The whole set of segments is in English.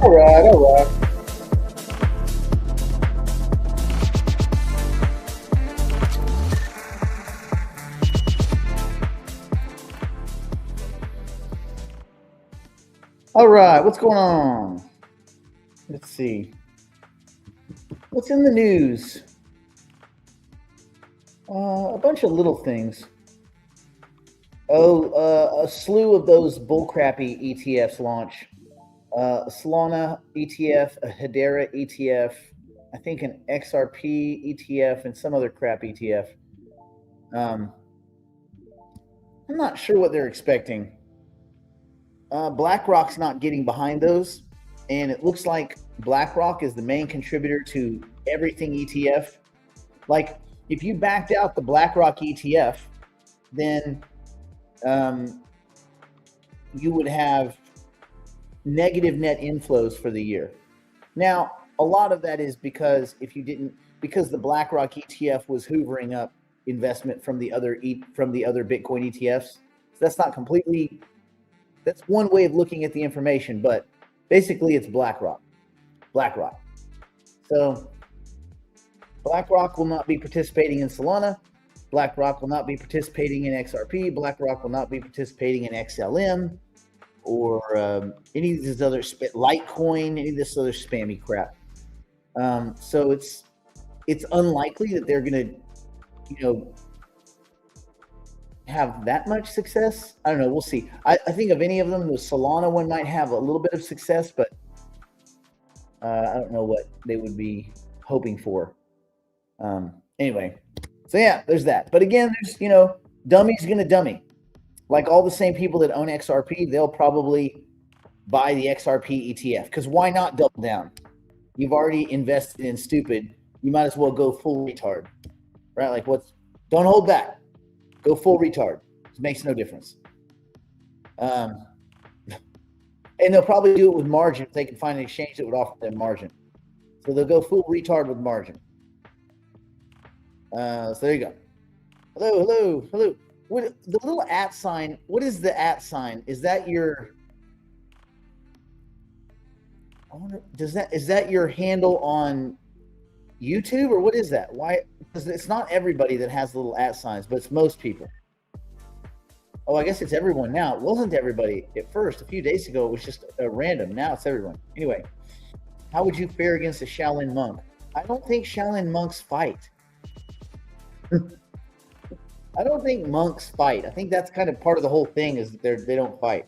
All right, all right. All right, what's going on? Let's see. What's in the news? A bunch of little things. A slew of those bullcrappy ETFs launch. Solana ETF, a Hedera ETF, I think an XRP ETF, and some other crap ETF. I'm not sure what they're expecting. BlackRock's not getting behind those, and it looks like BlackRock is the main contributor to everything ETF. Like, if you backed out the BlackRock ETF, then you would have negative net inflows for the year. Now, a lot of that is because because the BlackRock ETF was hoovering up investment from the other Bitcoin ETFs. So that's not completely. That's one way of looking at the information, but basically it's BlackRock. So BlackRock will not be participating in Solana. BlackRock will not be participating in XRP. BlackRock will not be participating in XLM or any of these other Litecoin, any of this other spammy crap. So it's unlikely that they're going to, have that much success. I don't know. We'll see. I think of any of them, the Solana one might have a little bit of success, but I don't know what they would be hoping for. Anyway, so yeah, there's that. But again, there's, dummy's going to dummy. Like all the same people that own XRP, they'll probably buy the XRP ETF because why not double down? You've already invested in stupid. You might as well go full retard, right? Like don't hold back. Go full retard. It makes no difference. And they'll probably do it with margin if they can find an exchange that would offer them margin. So they'll go full retard with margin. So there you go. Hello. What the little @ sign? What is the @ sign? Is that your? I wonder. Is that your handle on YouTube or what is that? Why? Because it's not everybody that has little @ signs, but it's most people. Oh, I guess it's everyone now. It wasn't everybody at first. A few days ago, it was just random. Now it's everyone. Anyway, how would you fare against a Shaolin monk? I don't think Shaolin monks fight. I don't think monks fight. I think that's kind of part of the whole thing is that they don't fight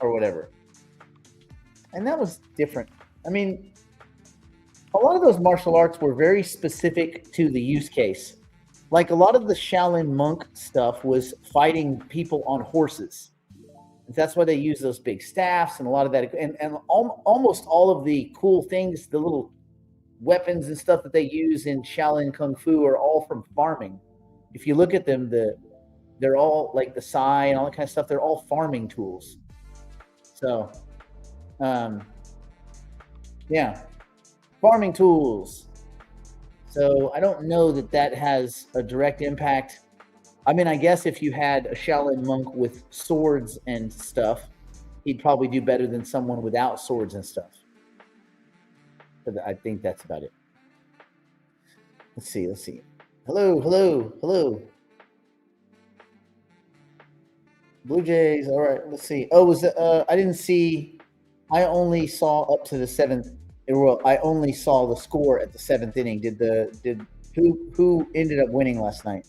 or whatever. And that was different. I mean, a lot of those martial arts were very specific to the use case. Like a lot of the Shaolin monk stuff was fighting people on horses. That's why they use those big staffs and a lot of that. And almost all of the cool things, the little weapons and stuff that they use in Shaolin Kung Fu are all from farming. If you look at them, they're all like the sai and all that kind of stuff. They're all farming tools. So, yeah, farming tools. So I don't know that has a direct impact. I mean, I guess if you had a Shaolin monk with swords and stuff, he'd probably do better than someone without swords and stuff. But I think that's about it. Let's see. Hello. Blue Jays. All right. Let's see. Oh, was it? I didn't see. I only saw up to the 7th. Well, I only saw the score at the 7th inning. Who ended up winning last night?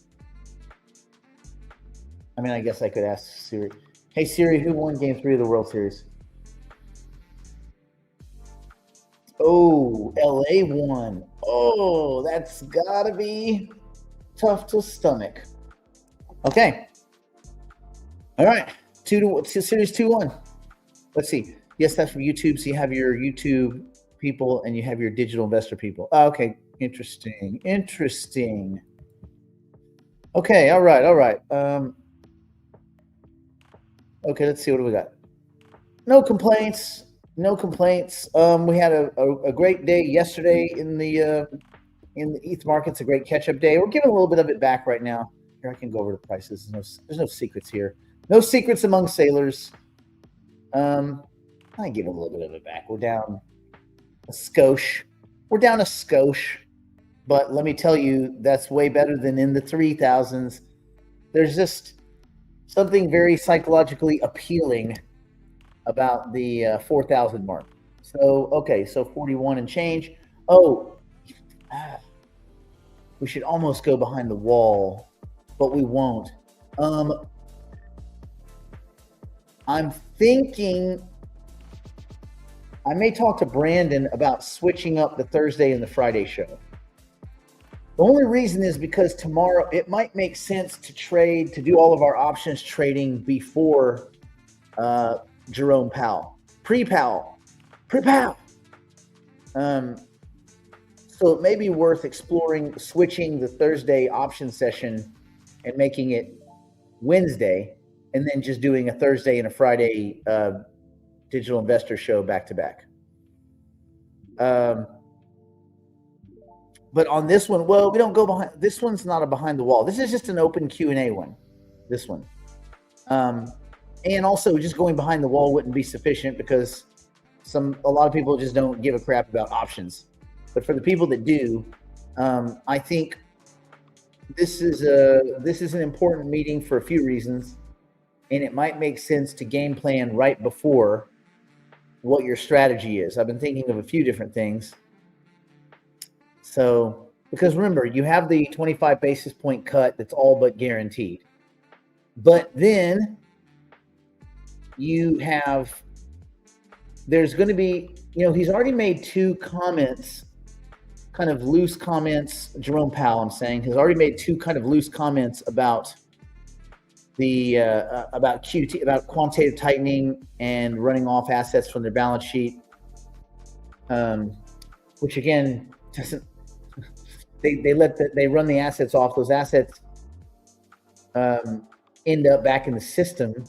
I mean, I guess I could ask Siri. Hey Siri, who won Game 3 of the World Series? Oh, LA won. Oh, that's gotta be tough to stomach. Okay. All right. Series 2-1. Let's see. Yes, that's from YouTube. So you have your YouTube people and you have your digital investor people. Oh, okay. Interesting. Okay. All right. Okay. Let's see. What do we got? No complaints. We had a great day yesterday in the ETH markets, a great catch-up day. We're giving a little bit of it back right now. Here, I can go over the prices. There's no secrets here. No secrets among sailors. I give a little bit of it back. We're down skosh. We're down a skosh, but let me tell you, that's way better than in the 3,000s. There's just something very psychologically appealing about the 4,000 mark. So, okay, so 41 and change. Oh, we should almost go behind the wall, but we won't. I'm thinking I may talk to Brandon about switching up the Thursday and the Friday show. The only reason is because tomorrow it might make sense to do all of our options trading before Jerome Powell, pre-Powell. So it may be worth exploring switching the Thursday option session and making it Wednesday, and then just doing a Thursday and a Friday digital investor show back to back. But on this one, well, we don't go behind. This one's not a behind the wall. This is just an open Q&A one. This one, and also just going behind the wall wouldn't be sufficient because a lot of people just don't give a crap about options. But for the people that do, I think this is an important meeting for a few reasons, and it might make sense to game plan right before what your strategy is. I've been thinking of a few different things. So, because remember, you have the 25 basis point cut that's all but guaranteed. But then there's going to be, he's already made two comments, kind of loose comments. Jerome Powell, I'm saying, has already made two kind of loose comments about about QT, about quantitative tightening and running off assets from their balance sheet, which again doesn't. They run the assets off. Those assets end up back in the system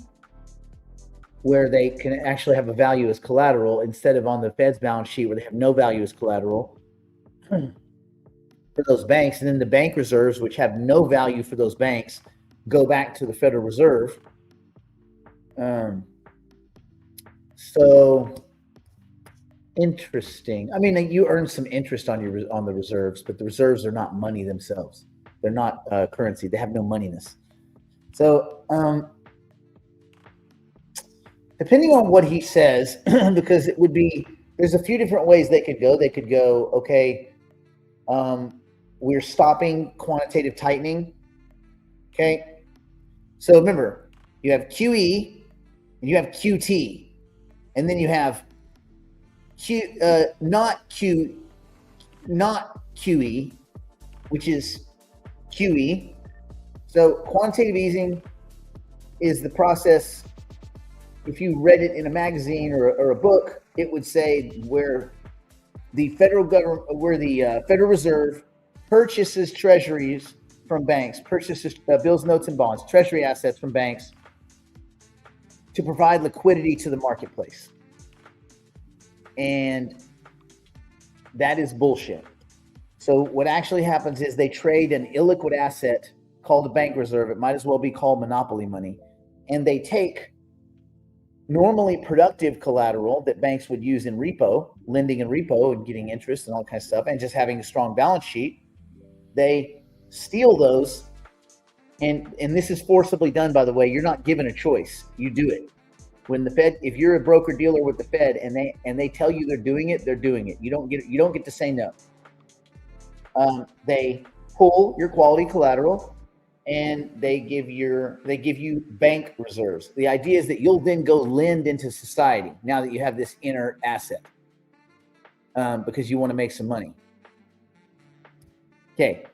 where they can actually have a value as collateral instead of on the Fed's balance sheet where they have no value as collateral for those banks. And then the bank reserves, which have no value for those banks, go back to the Federal Reserve. So interesting. I mean, you earn some interest on the reserves, but the reserves are not money themselves. They're not currency. They have no moneyness. So depending on what he says, because there's a few different ways they could go. They could go, okay, we're stopping quantitative tightening. Okay. So remember, you have QE and you have QT, and then you have not QE, which is QE. So quantitative easing is the process. If you read it in a magazine or a book, it would say where the Federal Reserve purchases treasuries from banks, purchases bills, notes, and bonds, treasury assets from banks to provide liquidity to the marketplace. And that is bullshit. So what actually happens is they trade an illiquid asset called a bank reserve. It might as well be called monopoly money. And they take normally productive collateral that banks would use in repo, lending in repo and getting interest and all kinds of stuff, and just having a strong balance sheet. They steal those, and this is forcibly done, by the way. You're not given a choice. You do it. When the Fed, if you're a broker dealer with the Fed and they tell you they're doing it, they're doing it. You don't get to say no. They pull your quality collateral and they give you bank reserves. The idea is that you'll then go lend into society now that you have this inert asset, because you want to make some money. Okay,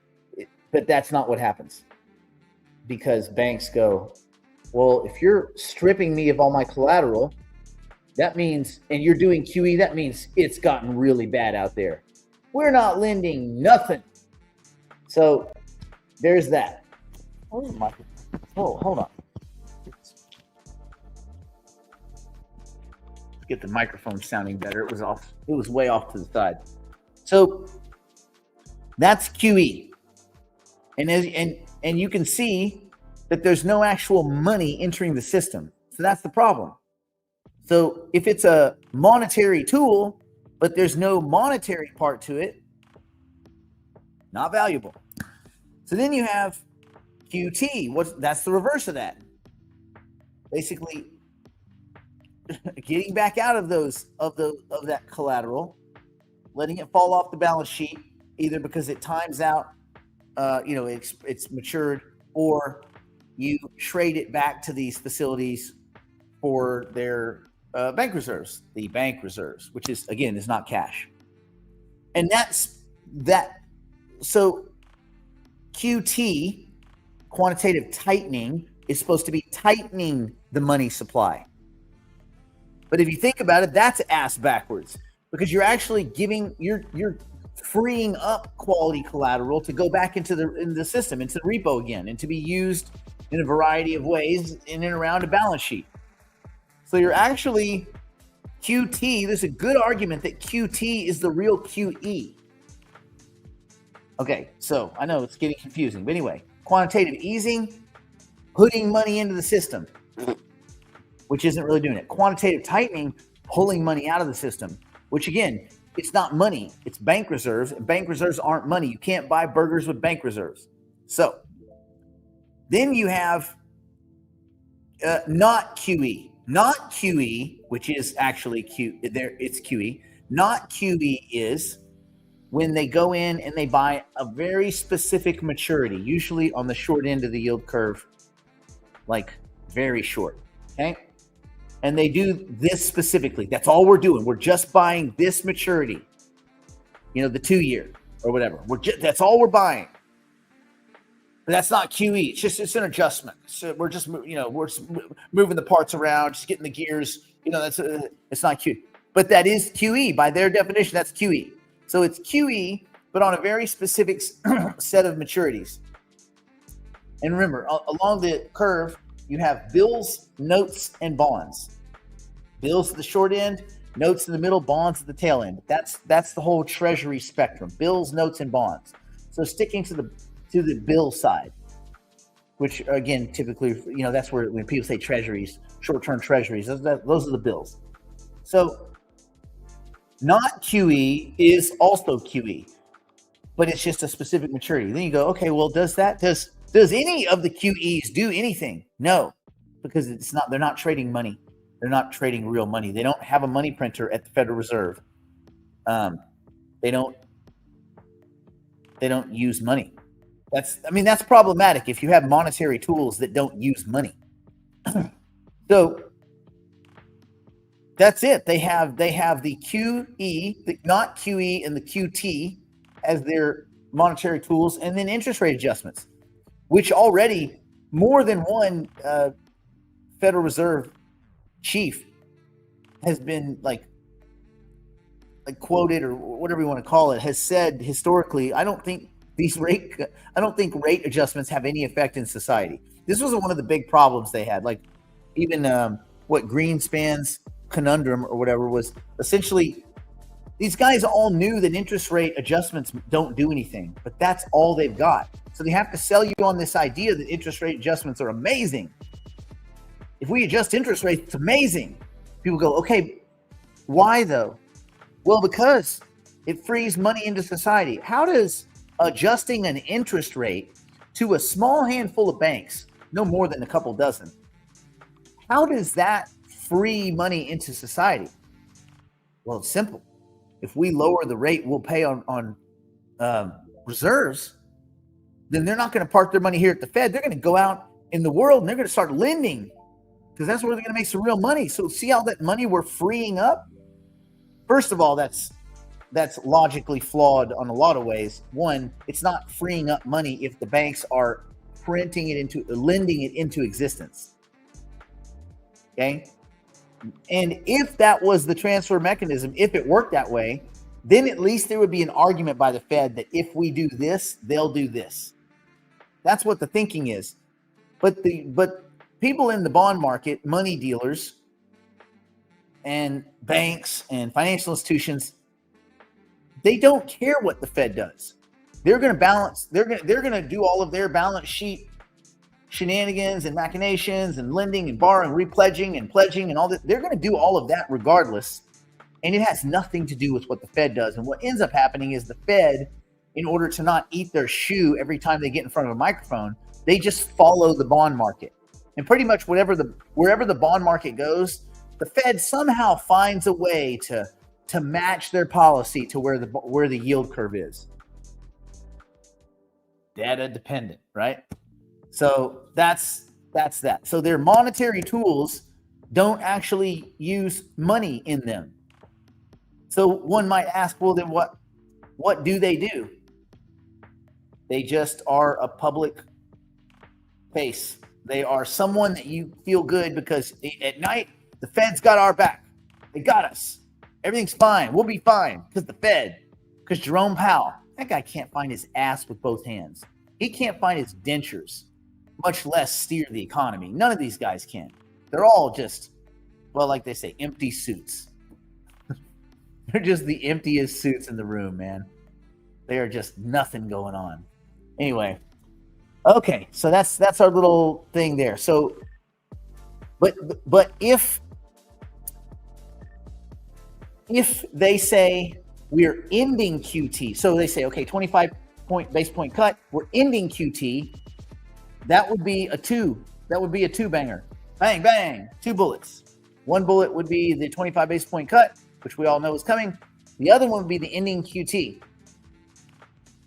but that's not what happens, because banks go, well, if you're stripping me of all my collateral, that means, and you're doing QE, that means it's gotten really bad out there. We're not lending nothing. So there's that. Hold on. Get the microphone sounding better. It was way off to the side. So that's QE. And you can see that there's no actual money entering the system. So that's the problem. So if it's a monetary tool, but there's no monetary part to it, not valuable. So then you have QT. That's the reverse of that. Basically, getting back out of that collateral, letting it fall off the balance sheet, either because it times out, it's matured, or you trade it back to these facilities for their bank reserves, the bank reserves, which is not cash. And that's that. So QT, quantitative tightening, is supposed to be tightening the money supply. But if you think about it, that's ass backwards, because you're actually you're freeing up quality collateral to go back into the system, into the repo again, and to be used in a variety of ways in and around a balance sheet. So you're actually QT. There's a good argument that QT is the real QE. Okay, so I know it's getting confusing, but anyway, quantitative easing, putting money into the system, which isn't really doing it. Quantitative tightening, pulling money out of the system, which again, it's not money, it's bank reserves, and bank reserves aren't money. You can't buy burgers with bank reserves. So then you have not QE, which is actually it's QE. Not QE is when they go in and they buy a very specific maturity, usually on the short end of the yield curve, like very short, okay? And they do this specifically. That's all we're doing. We're just buying this maturity, the 2-year or whatever. That's all we're buying. But that's not QE. It's an adjustment. So we're just moving the parts around, just getting the gears. It's not QE. But that is QE by their definition. That's QE. So it's QE, but on a very specific set of maturities. And remember, along the curve, you have bills, notes, and bonds. Bills at the short end, notes in the middle, bonds at the tail end. That's the whole treasury spectrum: bills, notes, and bonds. So sticking to the bill side, which again, typically, that's where when people say treasuries, short-term treasuries, those are the bills. So not QE is also QE, but it's just a specific maturity. Then you go, okay, well, does any of the QEs do anything? No, because they're not trading money. They're not trading real money. They don't have a money printer at the Federal Reserve. They don't use money. That's problematic if you have monetary tools that don't use money. So that's it. They have the QE, the not QE, and the QT as their monetary tools, and then interest rate adjustments, which already more than one Federal Reserve chief has been like quoted, or whatever you want to call it, has said historically, I don't think rate adjustments have any effect in society. This was one of the big problems they had. Like even what Greenspan's conundrum or whatever was essentially, these guys all knew that interest rate adjustments don't do anything, but that's all they've got. So they have to sell you on this idea that interest rate adjustments are amazing. If we adjust interest rates, it's amazing. People go, okay, why though? Well, because it frees money into society. How does adjusting an interest rate to a small handful of banks, no more than a couple dozen, how does that free money into society? Well, it's simple. If we lower the rate we'll pay on reserves, then they're not going to park their money here at the Fed. They're going to go out in the world and they're going to start lending, because that's where they're going to make some real money. So see how that money we're freeing up? First of all, that's logically flawed on a lot of ways. One, it's not freeing up money if the banks are lending it into existence. Okay? And if that was the transfer mechanism, if it worked that way, then at least there would be an argument by the Fed that if we do this, they'll do this. That's what the thinking is. But people in the bond market, money dealers and banks and financial institutions, they don't care what the Fed does. They're going to balance. They're going to do all of their balance sheet shenanigans and machinations and lending and borrowing, repledging and pledging and all that. They're going to do all of that regardless, And it has nothing to do with what the Fed does. And what ends up happening is the Fed, in order to not eat their shoe every time they get in front of a microphone, they just follow the bond market. And pretty much wherever the bond market goes, the Fed somehow finds a way to match their policy to where the yield curve is. Data dependent, right? So that's that. So their monetary tools don't actually use money in them. So one might ask, well, then what do they do? They just are a public face. They are someone that you feel good because at night, the Fed's got our back. They got us. Everything's fine. We'll be fine because the Fed, because Jerome Powell, that guy can't find his ass with both hands. He can't find his dentures, much less steer the economy. None of these guys can. They're all just, well, like they say, empty suits. They're just the emptiest suits in the room, man. They are just nothing going on. Anyway, okay, so that's our little thing there. So, but if they say we're ending QT, so they say, okay, 25 base point cut, we're ending QT, that would be a two banger. Bang, bang, 2 bullets. One bullet would be the 25 base point cut, which we all know is coming. The other one would be the ending QT.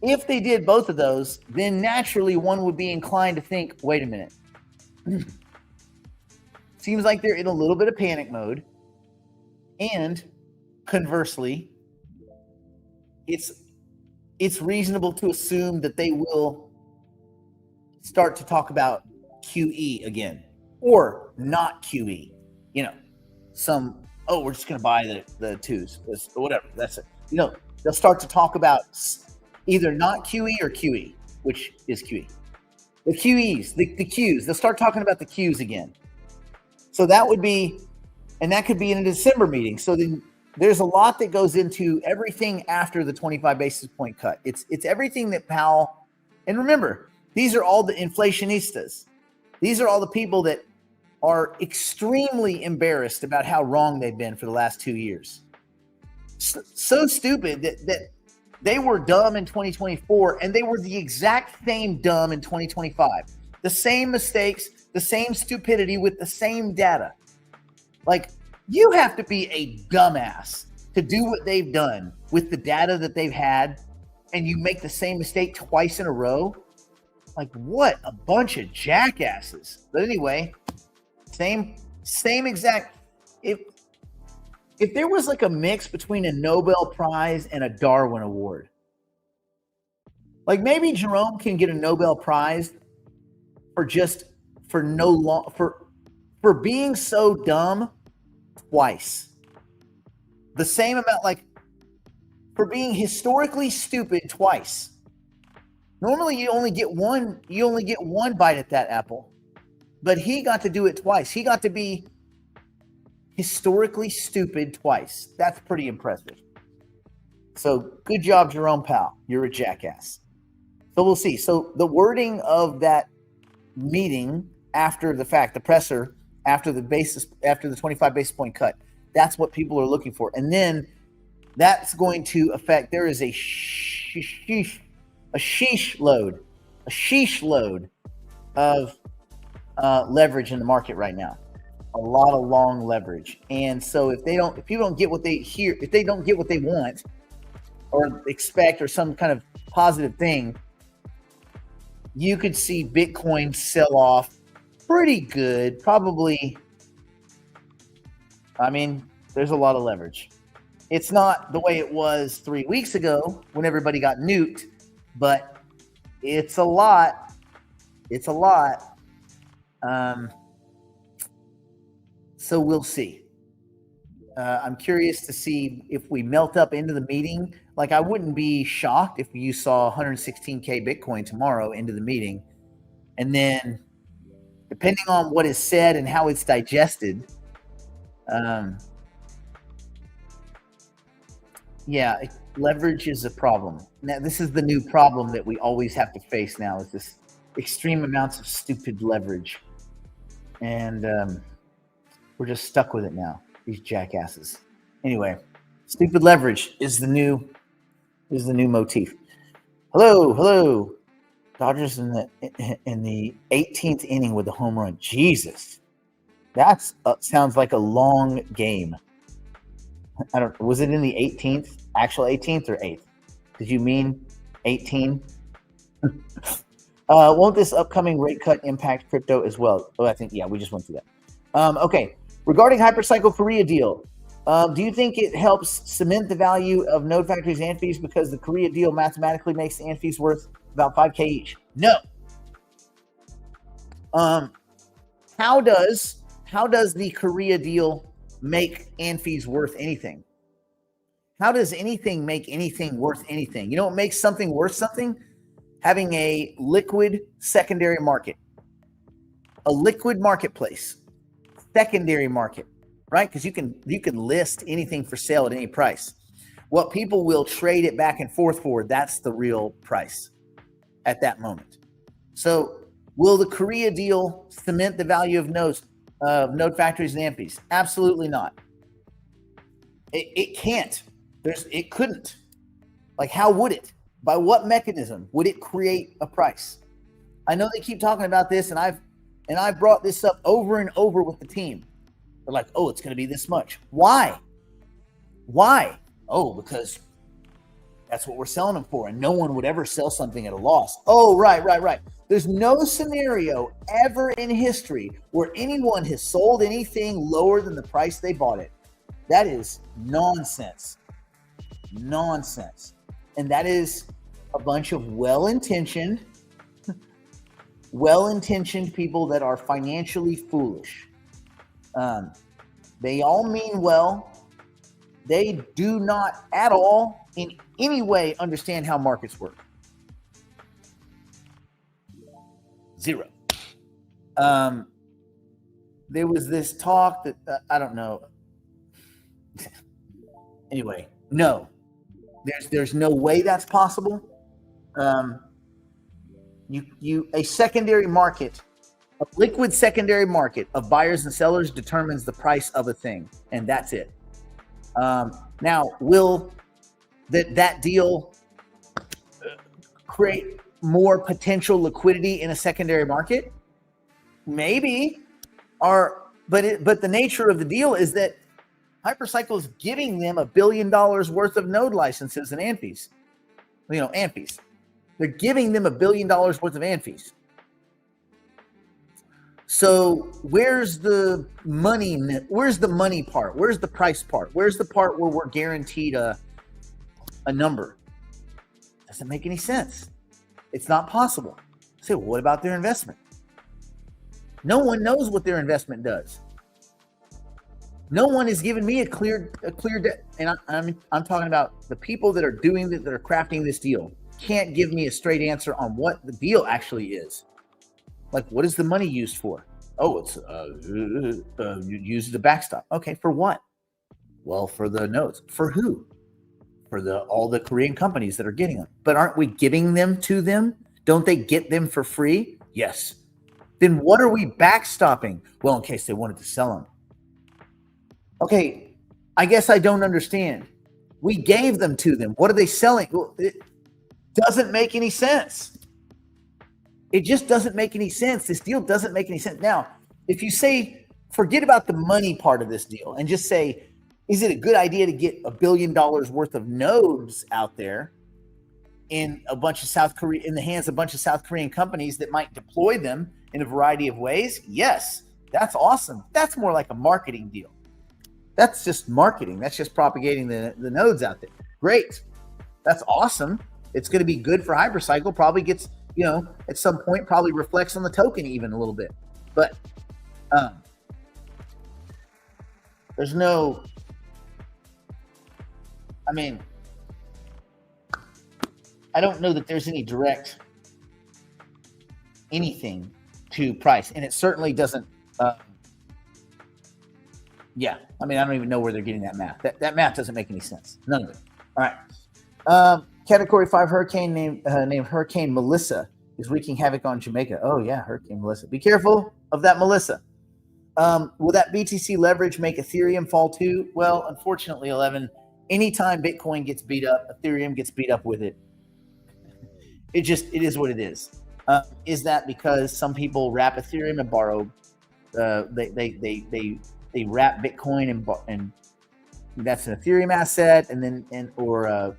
If they did both of those, then naturally one would be inclined to think, wait a minute. Seems like they're in a little bit of panic mode. And conversely, it's reasonable to assume that they will start to talk about QE again, or not QE. We're just going to buy the twos, or whatever. That's it. They'll start to talk about either not QE or QE, which is QE. The QEs, the Qs, they'll start talking about the Qs again. So that would be, and that could be in a December meeting. So then there's a lot that goes into everything after the 25 basis point cut. It's everything that Powell, and remember, these are all the inflationistas. These are all the people that are extremely embarrassed about how wrong they've been for the last 2 years. So stupid that they were dumb in 2024, and they were the exact same dumb in 2025. The same mistakes, the same stupidity with the same data. Like, you have to be a dumbass to do what they've done with the data that they've had, and you make the same mistake twice in a row. Like, what a bunch of jackasses. But anyway, same exact. If there was like a mix between a Nobel Prize and a Darwin Award, like maybe Jerome can get a Nobel Prize for being so dumb twice. The same amount, like for being historically stupid twice. Normally you only get one bite at that apple. But he got to do it twice. He got to be historically stupid twice. That's pretty impressive. So good job, Jerome Powell. You're a jackass. So we'll see. So the wording of that meeting after the fact, the presser, after the 25 basis point cut, that's what people are looking for. And then that's going to affect, there is a sheesh load of leverage in the market right now. A lot of long leverage. And so if people don't get what they hear, if they don't get what they want or expect or some kind of positive thing, you could see Bitcoin sell off pretty good. Probably, I mean, there's a lot of leverage. It's not the way it was 3 weeks ago when everybody got nuked, but it's a lot. It's a lot. So we'll see. I'm curious to see if we melt up into the meeting. Like, I wouldn't be shocked if you saw 116K Bitcoin tomorrow into the meeting. And then, depending on what is said and how it's digested, leverage is a problem. Now, this is the new problem that we always have to face now, is this extreme amounts of stupid leverage. And we're just stuck with it now, these jackasses. Anyway, Stupid leverage is the new motif. Hello. Dodgers in the 18th inning with a home run. Jesus, that's sounds like a long game. I don't. Was it in the 18th? Actual 18th or 8th? Did you mean 18? Won't this upcoming rate cut impact crypto as well? Oh, I think, yeah, we just went through that. Okay. Regarding Hypercycle Korea deal, do you think it helps cement the value of Node Factory's ant fees because the Korea deal mathematically makes the ant fees worth about 5K each? No. How does the Korea deal make ant fees worth anything? How does anything make anything worth anything? You know what makes something worth something? Having a liquid secondary market, a liquid marketplace, secondary market, right? Because you can list anything for sale at any price. What people will trade it back and forth for, that's the real price at that moment. So will the Korea deal cement the value of node factories and AMPs? Absolutely not. It can't. It couldn't. Like, how would it? By what mechanism would it create a price? I know they keep talking about this, and I've brought this up over and over with the team. They're like, oh, it's going to be this much. Why? Oh, because that's what we're selling them for, and no one would ever sell something at a loss. Oh, right. There's no scenario ever in history where anyone has sold anything lower than the price they bought it. That is nonsense. And that is a bunch of well-intentioned people that are financially foolish. They all mean well. They do not at all in any way understand how markets work. Zero. There was this talk that I don't know. Anyway, no. There's no way that's possible. A secondary market, a liquid secondary market of buyers and sellers determines the price of a thing, and that's it. Now, will that deal create more potential liquidity in a secondary market? Maybe. But the nature of the deal is that Hypercycle is giving them $1 billion worth of node licenses and ant fees. Ant fees. They're giving them $1 billion worth of ant fees. So where's the money? Where's the money part? Where's the price part? Where's the part where we're guaranteed a number? Doesn't make any sense. It's not possible. Say, well, what about their investment? No one knows what their investment does. No one has given me a clear, and I'm talking about the people that are doing that are crafting this deal. Can't give me a straight answer on what the deal actually is. Like, what is the money used for? Oh, it's used as a backstop. Okay, for what? Well, for the nodes. For who? For all the Korean companies that are getting them. But aren't we giving them to them? Don't they get them for free? Yes. Then what are we backstopping? Well, in case they wanted to sell them. Okay, I guess I don't understand. We gave them to them. What are they selling? Well, it doesn't make any sense. It just doesn't make any sense. This deal doesn't make any sense. Now, if you say, forget about the money part of this deal and just say, is it a good idea to get $1 billion worth of nodes out there in the hands of a bunch of South Korean companies that might deploy them in a variety of ways? Yes, that's awesome. That's more like a marketing deal. That's just marketing. That's just propagating the nodes out there. Great. That's awesome. It's going to be good for Hypercycle. Probably gets, at some point, probably reflects on the token even a little bit. But there's no, I don't know that there's any direct anything to price. And it certainly doesn't, I don't even know where they're getting that math. That math doesn't make any sense. None of it. All right. Category 5 hurricane named Hurricane Melissa is wreaking havoc on Jamaica. Oh, yeah, Hurricane Melissa. Be careful of that Melissa. Will that BTC leverage make Ethereum fall too? Well, unfortunately, 11, anytime Bitcoin gets beat up, Ethereum gets beat up with it. It is what it is. Is that because some people wrap Ethereum and borrow? They wrap Bitcoin and that's an Ethereum asset, and then or a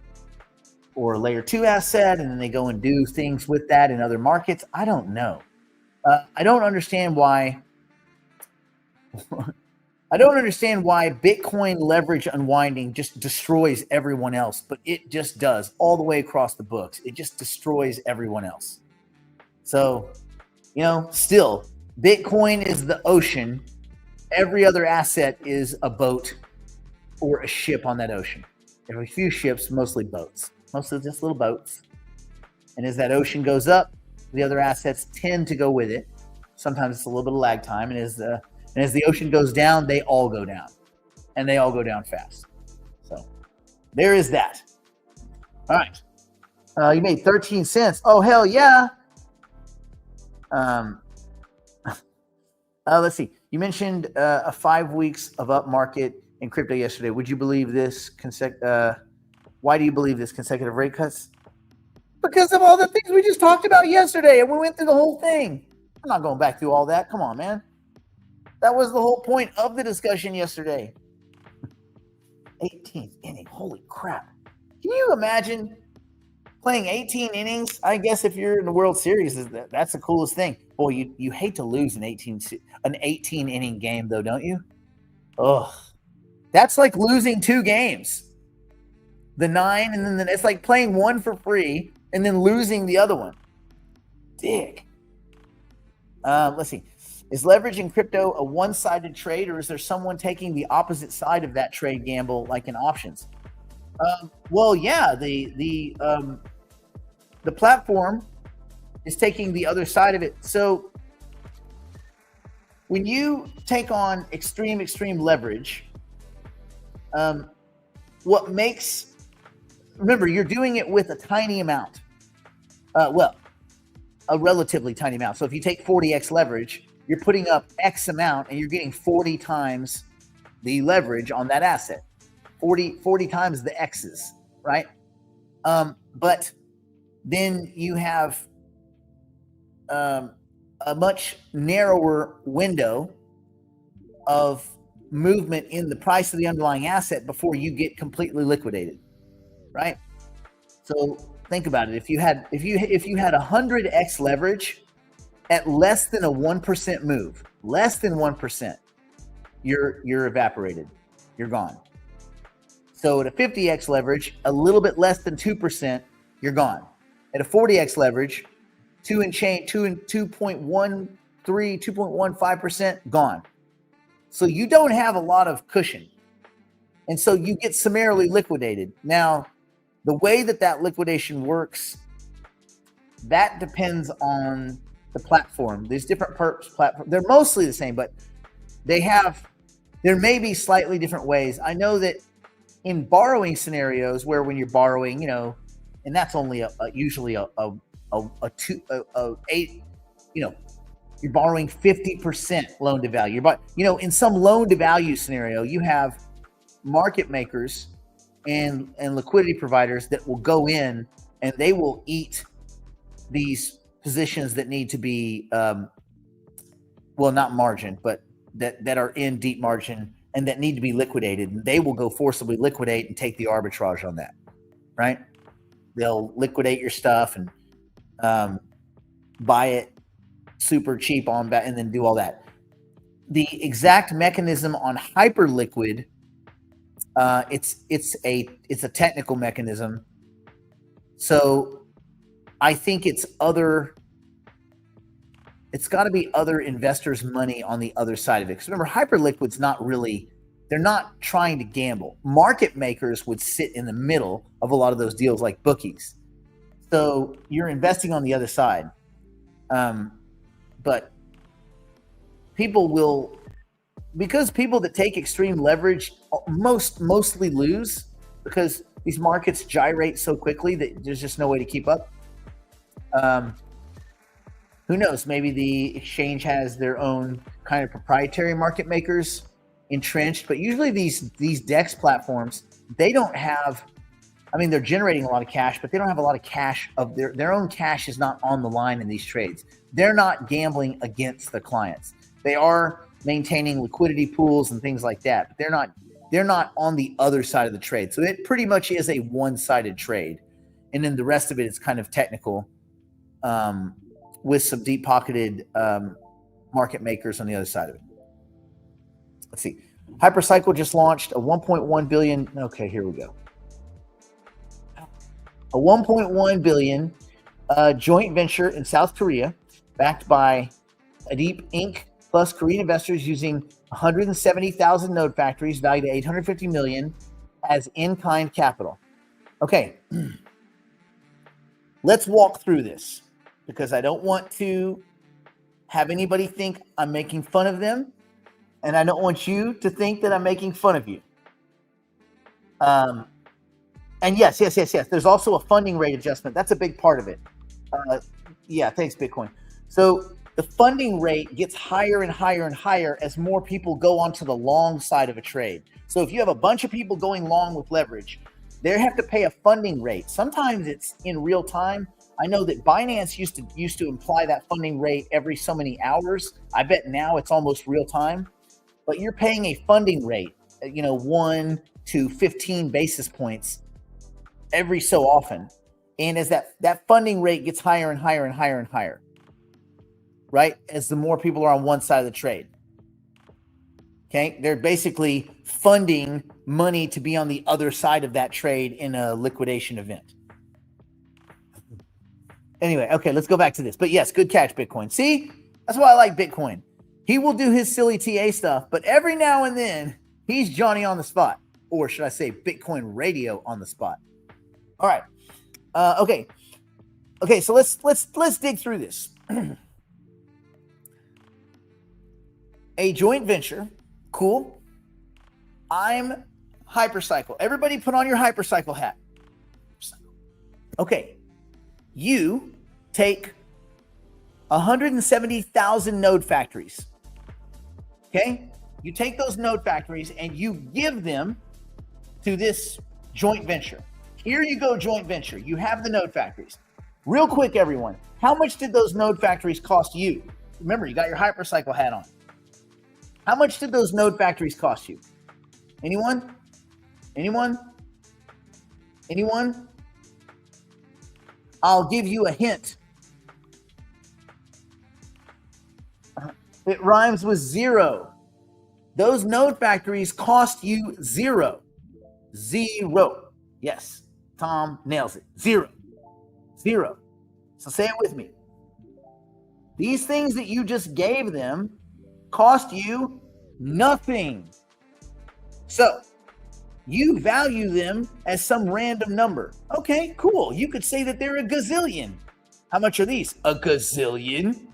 layer 2 asset, and then they go and do things with that in other markets. I don't know. I don't understand why. I don't understand why Bitcoin leverage unwinding just destroys everyone else, but it just does all the way across the books. It just destroys everyone else. So, still, Bitcoin is the ocean. Every other asset is a boat or a ship on that ocean. There are a few ships, mostly boats, mostly just little boats. And as that ocean goes up, the other assets tend to go with it. Sometimes it's a little bit of lag time, and as the ocean goes down, they all go down, and they all go down fast. So there is that. All right. You made 13 cents. Oh, hell yeah. Let's see. You mentioned a 5 weeks of up market in crypto yesterday. Would you believe this? Why do you believe this consecutive rate cuts? Because of all the things we just talked about yesterday, and we went through the whole thing. I'm not going back through all that. Come on, man. That was the whole point of the discussion yesterday. 18th inning. Holy crap. Can you imagine playing 18 innings? I guess if you're in the World Series, that's the coolest thing. Boy, you hate to lose an 18 inning game, though, don't you? Ugh. That's like losing 2 games. The 9, and then it's like playing one for free and then losing the other one. Dick. Let's see. Is leverage in crypto a one-sided trade, or is there someone taking the opposite side of that trade gamble, like in options? Well, yeah, the platform is taking the other side of it. So when you take on extreme leverage, remember, you're doing it with a tiny amount. A relatively tiny amount. So if you take 40x leverage, you're putting up X amount and you're getting 40 times the leverage on that asset. 40 times the X's, right? But then you have a much narrower window of movement in the price of the underlying asset before you get completely liquidated, right? So think about it. If you had 100x leverage at less than a 1% move, less than 1%, you're evaporated. You're gone. So at a 50x leverage, a little bit less than 2%, you're gone. At a 40x leverage, 2.13, 2.15%, gone. So you don't have a lot of cushion. And so you get summarily liquidated. Now, the way that liquidation works, that depends on the platform. There's different platforms. They're mostly the same, but there may be slightly different ways. I know that in borrowing scenarios where when you're borrowing, and that's only usually a 8, you're borrowing 50% loan to value. But in some loan to value scenario, you have market makers and liquidity providers that will go in and they will eat these positions that need to be not margin, but that are in deep margin and that need to be liquidated, and they will go forcibly liquidate and take the arbitrage on that, right? They'll liquidate your stuff and buy it super cheap on that and then do all that. The exact mechanism on hyperliquid, it's a technical mechanism. So I think it's got to be other investors' money on the other side of it. Because remember, hyperliquid's they're not trying to gamble. Market makers would sit in the middle of a lot of those deals like bookies. So you're investing on the other side. But because people that take extreme leverage mostly lose, because these markets gyrate so quickly that there's just no way to keep up. Who knows? Maybe the exchange has their own kind of proprietary market makers entrenched, but usually these DEX platforms, they don't have, I mean, they're generating a lot of cash, but they don't have a lot of cash of their own cash is not on the line in these trades. They're not gambling against the clients. They are maintaining liquidity pools and things like that, but they're not on the other side of the trade. So it pretty much is a one-sided trade. And then the rest of it is kind of technical, with some deep-pocketed market makers on the other side of it. Let's see. Hypercycle just launched a 1.1 billion. Okay, here we go. A 1.1 billion joint venture in South Korea, backed by Adeep Inc. plus Korean investors using 170,000 node factories valued at 850 million as in-kind capital. Okay, let's walk through this because I don't want to have anybody think I'm making fun of them, and I don't want you to think that I'm making fun of you. And yes. There's also a funding rate adjustment. That's a big part of it. Yeah, thanks, Bitcoin. So the funding rate gets higher and higher and higher as more people go onto the long side of a trade. So if you have a bunch of people going long with leverage, they have to pay a funding rate. Sometimes it's in real time. I know that Binance used to imply that funding rate every so many hours. I bet now it's almost real time. But you're paying a funding rate, 1 to 15 basis points every so often. And as that funding rate gets higher and higher and higher and higher, right? As the more people are on one side of the trade. Okay, they're basically funding money to be on the other side of that trade in a liquidation event. Anyway, okay, let's go back to this. But yes, good catch, Bitcoin. See, that's why I like Bitcoin. He will do his silly TA stuff, but every now and then he's Johnny on the spot, or should I say Bitcoin radio on the spot. All right. Okay, so let's dig through this. A joint venture. Cool. I'm Hypercycle. Everybody put on your Hypercycle hat. Okay. You take 170,000 node factories. Okay? You take those node factories and you give them to this joint venture. Here you go, joint venture. You have the node factories. Real quick, everyone. How much did those node factories cost you? Remember, you got your Hypercycle hat on. How much did those node factories cost you? Anyone? Anyone? Anyone? I'll give you a hint. It rhymes with zero. Those node factories cost you zero. Zero. Yes, Tom nails it. Zero. Zero. So say it with me. These things that you just gave them cost you nothing. So you value them as some random number. Okay, cool. You could say that they're a gazillion. How much are these? A gazillion?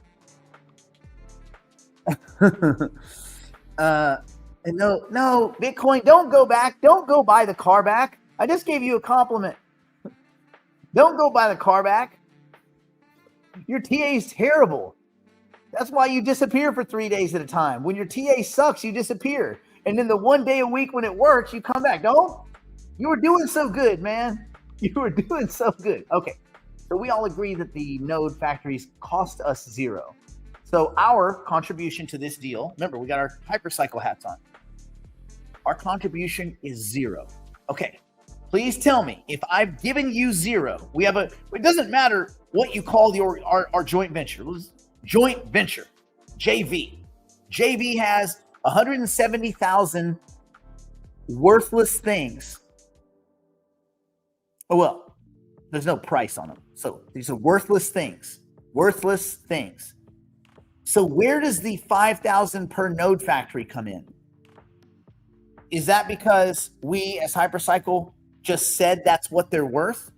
And no, Bitcoin, don't go back. Don't go buy the car back. I just gave you a compliment. Don't go buy the car back. Your TA is terrible. That's why you disappear for 3 days at a time. When your TA sucks, you disappear. And then the 1 day a week when it works, you come back. No, you were doing so good, man. You were doing so good. Okay, so we all agree that the node factories cost us zero. So our contribution to this deal, remember, we got our Hypercycle hats on. Our contribution is zero. Okay, please tell me if I've given you zero. It doesn't matter what you call our joint venture. Joint venture, JV. JV has 170,000 worthless things. Oh, well, there's no price on them. So these are worthless things. Worthless things. So where does the 5,000 per node factory come in? Is that because we as Hypercycle just said that's what they're worth?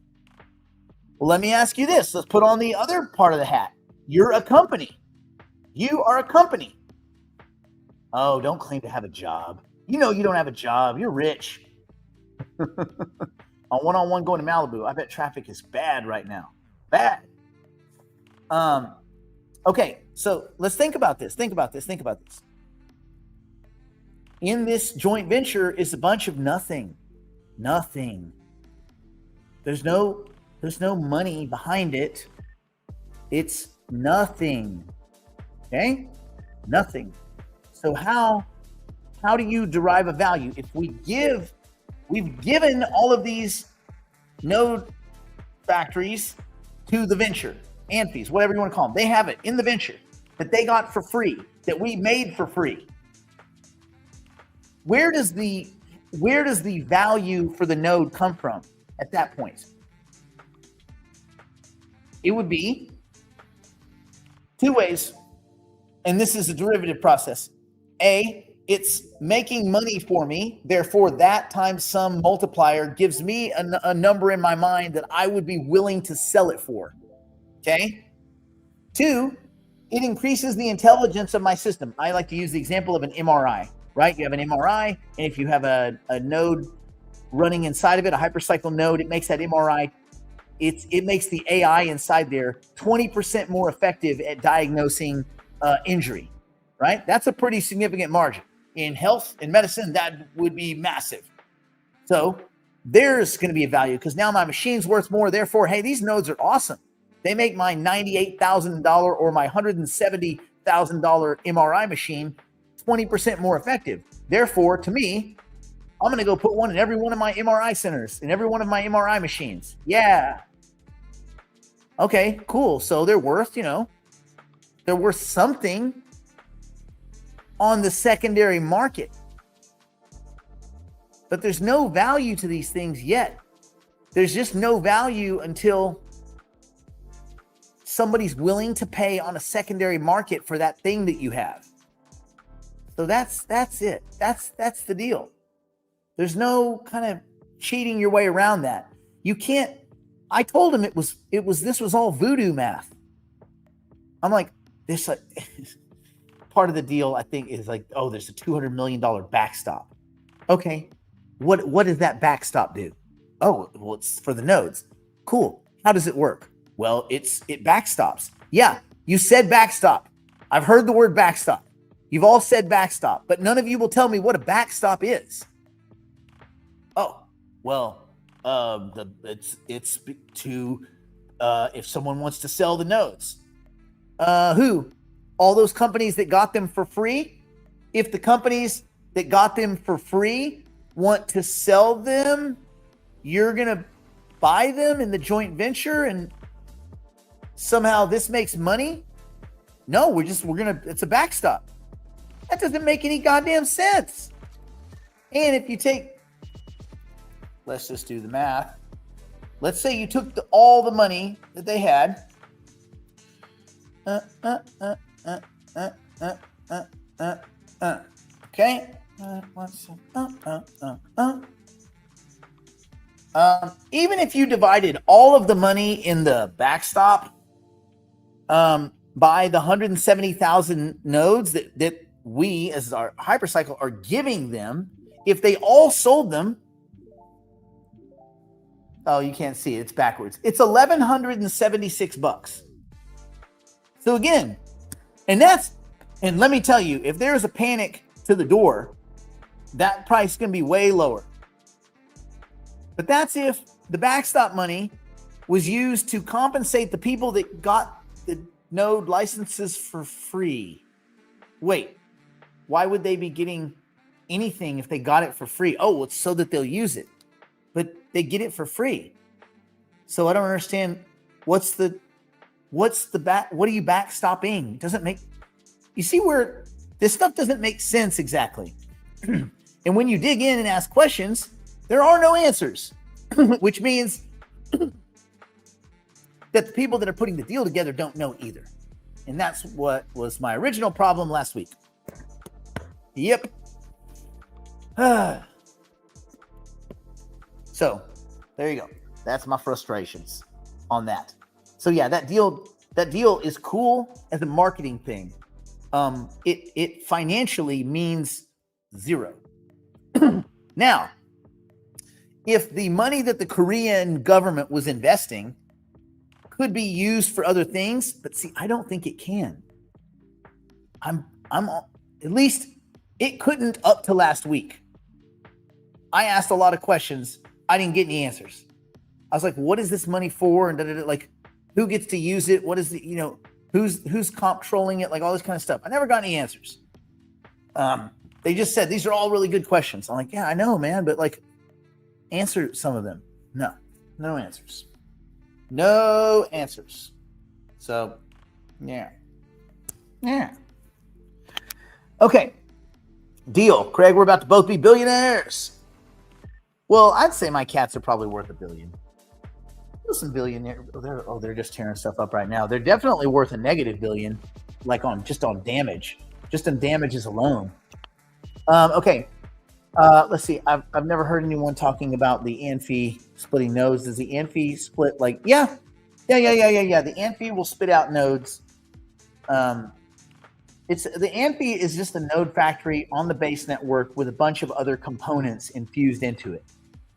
Well, let me ask you this. Let's put on the other part of the hat. You're a company. You are a company. Oh, don't claim to have a job. You know you don't have a job. You're rich. On one-on-one going to Malibu, I bet traffic is bad right now. Bad. Okay, so let's think about this. Think about this. In this joint venture is a bunch of nothing. Nothing. There's no money behind it. It's nothing. Okay? Nothing. So how do you derive a value? If we've given all of these node factories to the venture, ANFIs, whatever you want to call them. They have it in the venture that they got for free, that we made for free. Where does the value for the node come from at that point? It would be two ways, and this is a derivative process. A, it's making money for me, therefore that times some multiplier gives me a number in my mind that I would be willing to sell it for. Okay? Two, it increases the intelligence of my system. I like to use the example of an MRI, right? You have an MRI, and if you have a node running inside of it, a hypercycle node, it makes that MRI, it makes the AI inside there 20% more effective at diagnosing injury, right? That's a pretty significant margin. In health, in medicine, that would be massive. So there's going to be a value because now my machine's worth more. Therefore, hey, these nodes are awesome. They make my $98,000 or my $170,000 MRI machine 20% more effective. Therefore, to me, I'm going to go put one in every one of my MRI centers, in every one of my MRI machines. Yeah. Okay, cool. So they're worth, they're worth something on the secondary market. But there's no value to these things yet. There's just no value until somebody's willing to pay on a secondary market for that thing that you have. So that's it. That's the deal. There's no kind of cheating your way around that. You can't. I told him this was all voodoo math. I'm like, this part of the deal, I think, is like, oh, there's a $200 million backstop. Okay. What does that backstop do? Oh, well, it's for the nodes. Cool. How does it work? Well, it backstops. Yeah, you said backstop. I've heard the word backstop. You've all said backstop, but none of you will tell me what a backstop is. Oh, well, it's to if someone wants to sell the nodes. Who? All those companies that got them for free? If the companies that got them for free want to sell them, you're going to buy them in the joint venture and somehow this makes money? No, it's a backstop. That doesn't make any goddamn sense. And if you let's just do the math. Let's say you took all the money that they had. Okay. Even if you divided all of the money in the backstop by the 170,000 nodes that we as our hypercycle are giving them, if they all sold them, oh, you can't see it, it's backwards. It's $1,176. So again, and let me tell you, if there's a panic to the door, that price is going to be way lower. But that's if the backstop money was used to compensate the people that got the node licenses for free. Wait, why would they be getting anything if they got it for free? Oh, well, it's so that they'll use it. But they get it for free. So I don't understand what are you backstopping? It doesn't make, you see where this stuff doesn't make sense exactly. And when you dig in and ask questions, there are no answers, which means that the people that are putting the deal together don't know either. And that's what was my original problem last week. Yep. So there you go. That's my frustrations on that. So yeah, that deal is cool as a marketing thing. It financially means zero. Now, if the money that the Korean government was investing could be used for other things, but see, I don't think it can. I'm at least it couldn't up to last week. I asked a lot of questions I didn't get any answers. I was like, what is this money for? And like, who gets to use it? What is the, who's controlling it? Like all this kind of stuff. I never got any answers. They just said, these are all really good questions. I'm like, yeah, I know, man, but like answer some of them. No answers. No answers. So yeah. Okay. Deal. Craig, we're about to both be billionaires. Well, I'd say my cats are probably worth $1 billion. Some billionaire. They're just tearing stuff up right now. They're definitely worth a negative $1 billion, like on damage. Just on damages alone. Okay. Let's see. I've never heard anyone talking about the ANFI splitting nodes. Does the ANFI split? Like, yeah. The ANFI will spit out nodes. The ANFI is just a node factory on the base network with a bunch of other components infused into it.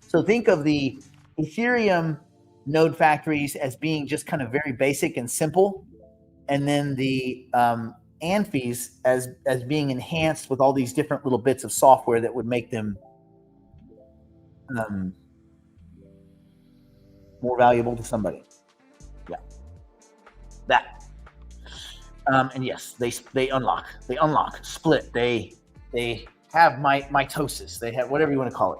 So think of the Ethereum node factories as being just kind of very basic and simple, and then the ANFIs as being enhanced with all these different little bits of software that would make them more valuable to somebody. Yeah, that. And yes, they unlock, split. They have mitosis. They have whatever you want to call it.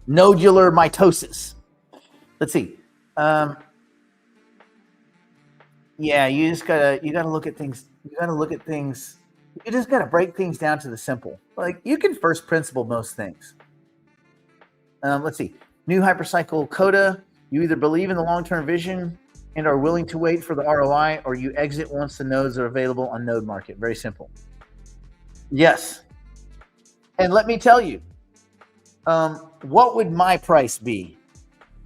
Nodular mitosis. Let's see. Yeah, you gotta look at things. You just gotta break things down to the simple. Like you can first principle most things. Let's see. New hypercycle coda. You either believe in the long-term vision and are willing to wait for the ROI, or you exit once the nodes are available on node market. Very simple. Yes. And let me tell you, what would my price be?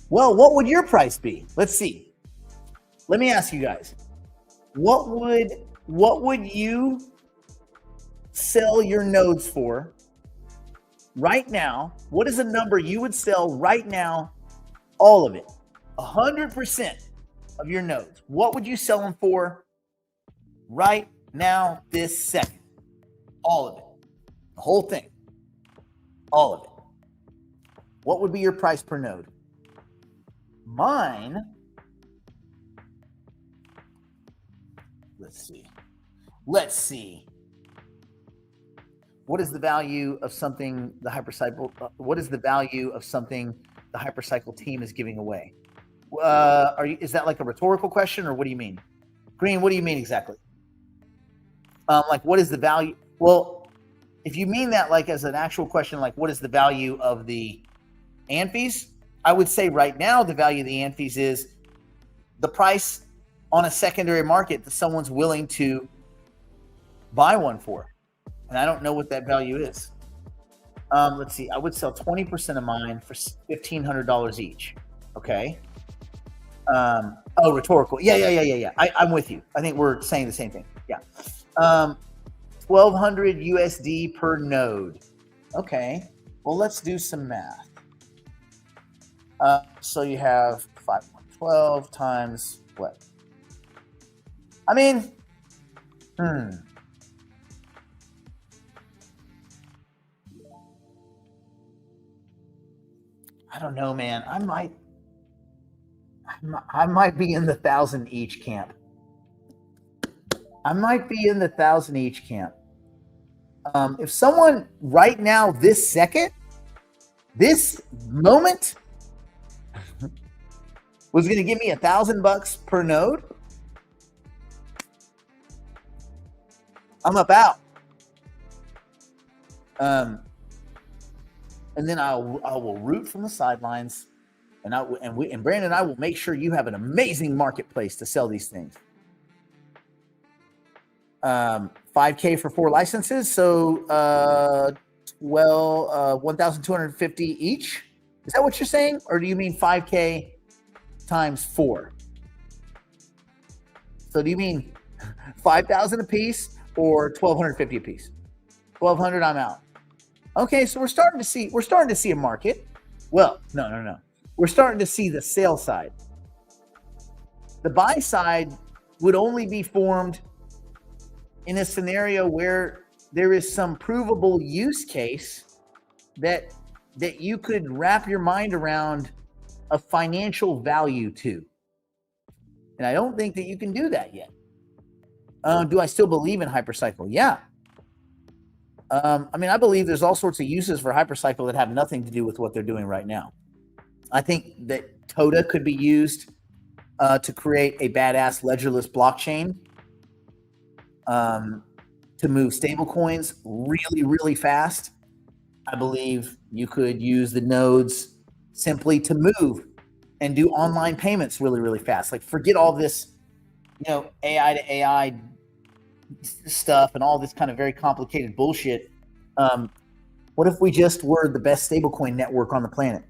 Well, what would your price be? Let's see. Let me ask you guys, what would you sell your nodes for right now? What is a number you would sell right now? All of it, 100% of your nodes. What would you sell them for right now, this second? All of it, the whole thing, all of it. What would be your price per node? Mine, let's see. What is the value of something the hypercycle? What is the value of something the hypercycle team is giving away? Is that like a rhetorical question, or what do you mean? Green, what do you mean exactly? Like, what is the value? Well, if you mean that like as an actual question, like what is the value of the ANFIs? I would say right now the value of the ANFIs is the price on a secondary market that someone's willing to buy one for. And I don't know what that value is. Let's see. I would sell 20% of mine for $1,500 each. Okay. Rhetorical. Yeah. I'm with you. I think we're saying the same thing. Yeah. 1,200 USD per node. Okay. Well, let's do some math. So you have 512 times what? I mean, I don't know, man. I might be in the 1,000 each camp. If someone right now, this second, this moment, was going to give me $1,000 per node, I'm about. And then I will root from the sidelines, and Brandon and I will make sure you have an amazing marketplace to sell these things. $5,000 for 4 licenses, so 1,250 each. Is that what you're saying, or do you mean $5,000 times 4? So do you mean 5,000 a piece or 1,250 a piece? 1,200, I'm out. Okay, so we're starting to see a market. Well, no. We're starting to see the sell side. The buy side would only be formed in a scenario where there is some provable use case that that you could wrap your mind around a financial value to. And I don't think that you can do that yet. Do I still believe in hypercycle? Yeah. I mean, I believe there's all sorts of uses for hypercycle that have nothing to do with what they're doing right now. I think that TODA could be used to create a badass ledgerless blockchain to move stablecoins really, really fast. I believe you could use the nodes simply to move and do online payments really, really fast. Like, forget all this, AI to AI stuff and all this kind of very complicated bullshit. What if we just were the best stablecoin network on the planet,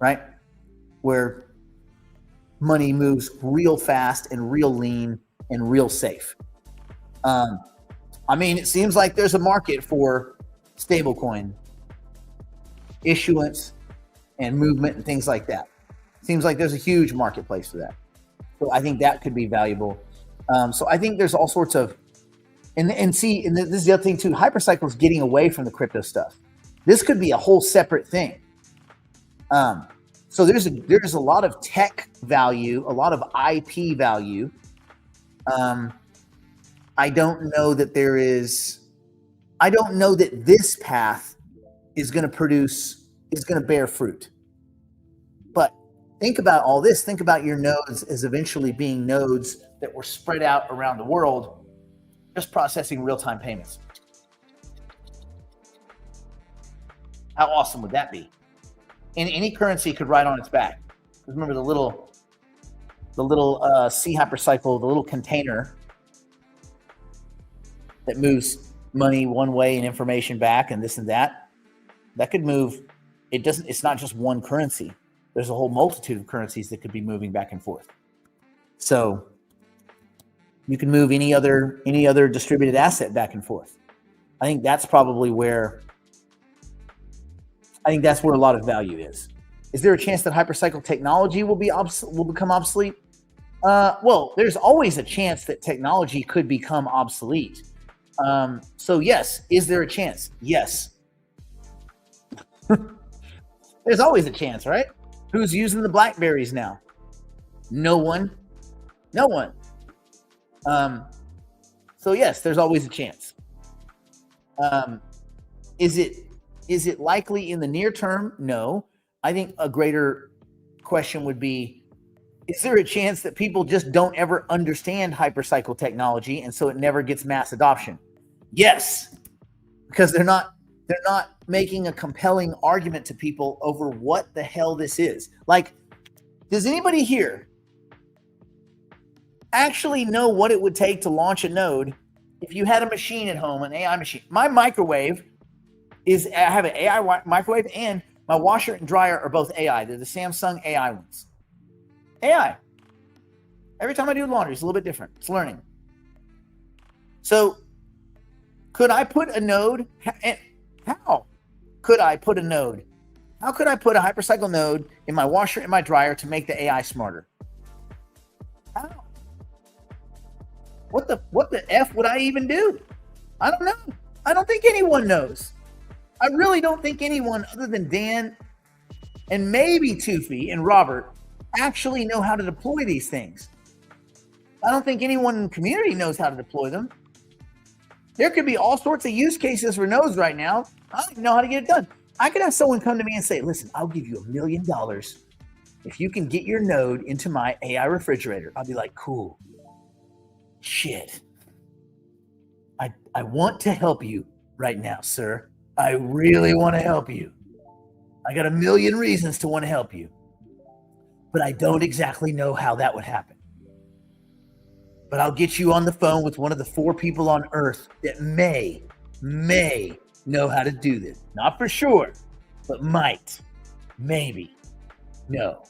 right? Where money moves real fast and real lean and real safe. I mean, it seems like there's a market for stablecoin issuance and movement and things like that. Seems like there's a huge marketplace for that. So I think that could be valuable. So I think there's all sorts of, and this is the other thing too, hypercycle is getting away from the crypto stuff. This could be a whole separate thing. So there's a lot of tech value, a lot of IP value. I don't know that this path is going to bear fruit. But think about all this. Think about your nodes as eventually being nodes that were spread out around the world, just processing real-time payments. How awesome would that be? And any currency could ride on its back. Remember the little C hypercycle, the little container that moves money one way and information back and this and that. That could move. It's not just one currency. There's a whole multitude of currencies that could be moving back and forth. So you can move any other distributed asset back and forth. I think that's probably where a lot of value is. Is there a chance that hypercycle technology will become obsolete? Well, there's always a chance that technology could become obsolete. So yes, is there a chance? Yes. There's always a chance, right? Who's using the Blackberries now? No one. So yes, there's always a chance. Is it likely in the near term? No. I think a greater question would be, is there a chance that people just don't ever understand hypercycle technology and so it never gets mass adoption? Yes, because they're not making a compelling argument to people over what the hell this is. Like, does anybody here actually know what it would take to launch a node if you had a machine at home, an AI machine? My microwave I have an AI microwave, and my washer and dryer are both AI. They're the Samsung AI ones. AI. Every time I do laundry, it's a little bit different. It's learning. So could I put a node? How could I put a node? How could I put a hypercycle node in my washer and my dryer to make the AI smarter? How? What the F would I even do? I don't know. I don't think anyone knows. I really don't think anyone other than Dan and maybe Toofy and Robert actually know how to deploy these things. I don't think anyone in the community knows how to deploy them. There could be all sorts of use cases for nodes right now. I don't even know how to get it done. I could have someone come to me and say, listen, I'll give you $1 million if you can get your node into my AI refrigerator. I'll be like, cool. Shit. I want to help you right now, sir. I really want to help you. I got 1 million reasons to want to help you. But I don't exactly know how that would happen. But I'll get you on the phone with one of the 4 people on Earth that may know how to do this. Not for sure, but might, maybe, no.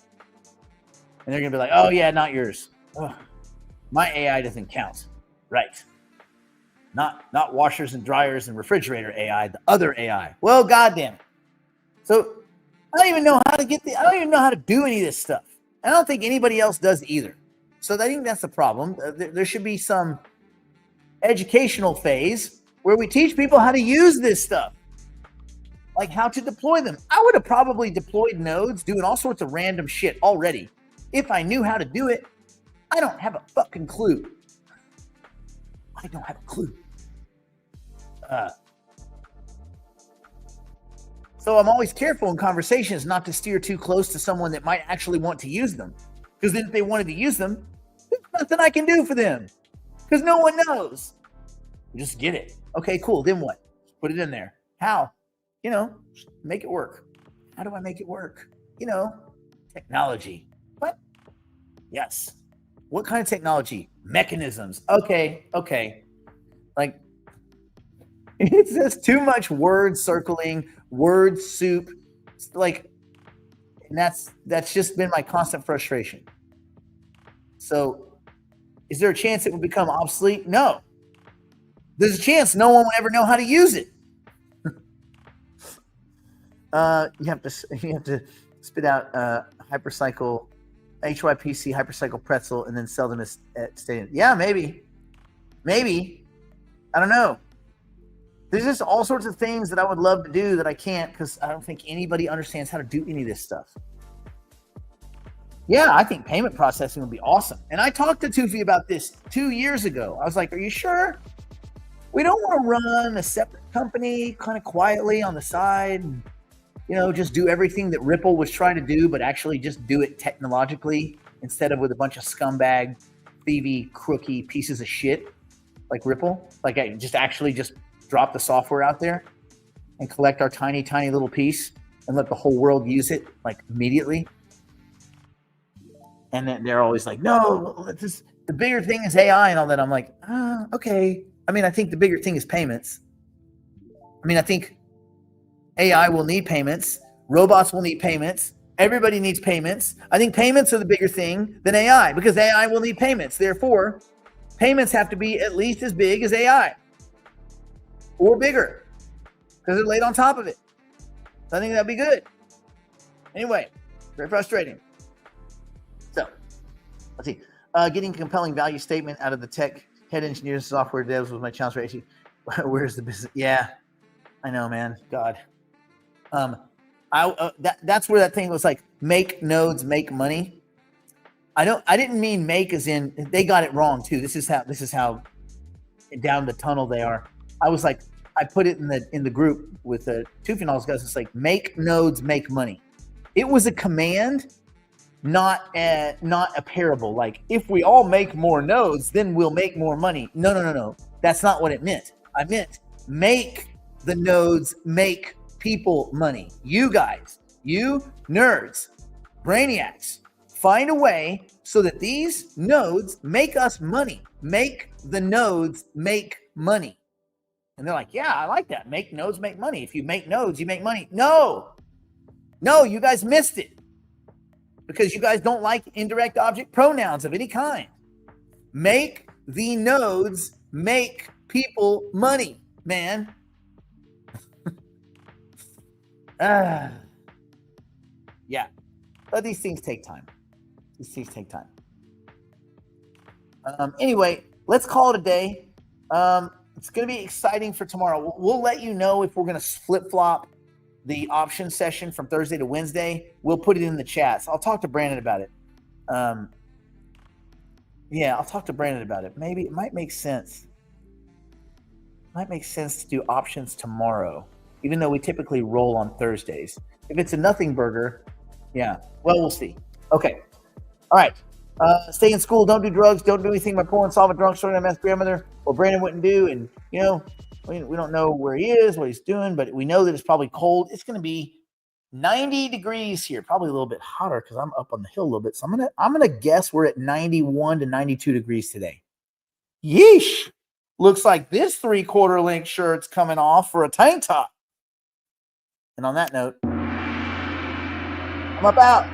And they're going to be like, oh yeah, not yours. Oh, my AI doesn't count. Right. Not washers and dryers and refrigerator AI, the other AI. Well, goddamn it. So I don't even know how to do any of this stuff. I don't think anybody else does either. So I think that's the problem. There should be some educational phase where we teach people how to use this stuff. like how to deploy them. I would have probably deployed nodes doing all sorts of random shit already if I knew how to do it. I don't have a fucking clue. I don't have a clue. So I'm always careful in conversations not to steer too close to someone that might actually want to use them. Because then if they wanted to use them, there's nothing I can do for them. Because no one knows. Just get it. Okay, cool. Then what? Put it in there. How? Make it work. How do I make it work? Technology. What? Yes. What kind of technology? Mechanisms. Okay. Like, it's just too much word circling, word soup. Like, and that's just been my constant frustration. So, is there a chance it would become obsolete? No. There's a chance no one will ever know how to use it. You have to spit out hypercycle HYPC hypercycle pretzel and then sell them at stadium. Yeah, maybe. I don't know. There's just all sorts of things that I would love to do that I can't because I don't think anybody understands how to do any of this stuff. Yeah, I think payment processing would be awesome. And I talked to Tufi about this 2 years ago. I was like, are you sure? We don't want to run a separate company kind of quietly on the side and, just do everything that Ripple was trying to do, but actually just do it technologically instead of with a bunch of scumbag, thievy, crooky pieces of shit like Ripple. Like I just drop the software out there and collect our tiny, tiny little piece and let the whole world use it like immediately. And then they're always like, no, the bigger thing is AI and all that. I'm like, okay. I mean, I think the bigger thing is payments. I mean, I think AI will need payments. Robots will need payments. Everybody needs payments. I think payments are the bigger thing than AI because AI will need payments. Therefore, payments have to be at least as big as AI or bigger because they're laid on top of it. So I think that'd be good. Anyway, very frustrating. So let's see. Getting a compelling value statement out of the tech head engineers, software devs was my challenge for actually. Where's the business? Yeah, I know, man. God. That's where that thing was like, make nodes, make money. I didn't mean make as in they got it wrong too. This is how down the tunnel they are. I was like, I put it in the group with the two finals guys. It's like make nodes, make money. It was a command, not a parable. Like if we all make more nodes, then we'll make more money. No. That's not what it meant. I meant make the nodes make people money. You guys, you nerds, brainiacs, find a way so that these nodes make us money. Make the nodes make money. And they're like, yeah, I like that. Make nodes make money. If you make nodes, you make money. No, you guys missed it because you guys don't like indirect object pronouns of any kind. Make the nodes make people money, man. Yeah, but these things take time. Anyway, let's call it a day. It's going to be exciting for tomorrow. We'll let you know if we're going to flip-flop the option session from Thursday to Wednesday. We'll put it in the chats. I'll talk to Brandon about it. Yeah, I'll talk to Brandon about it. Maybe it might make sense. To do options tomorrow, even though we typically roll on Thursdays. If it's a nothing burger, yeah. Well, we'll see. Okay. All right. Stay in school. Don't do drugs. Don't do anything my poor and solvent drunk story MS grandmother or Brandon wouldn't do. And, we don't know where he is, what he's doing, but we know that it's probably cold. It's going to be 90 degrees here, probably a little bit hotter because I'm up on the hill a little bit. So I'm gonna guess we're at 91 to 92 degrees today. Yeesh. Looks like this 3/4 length shirt's coming off for a tank top. And on that note, I'm about.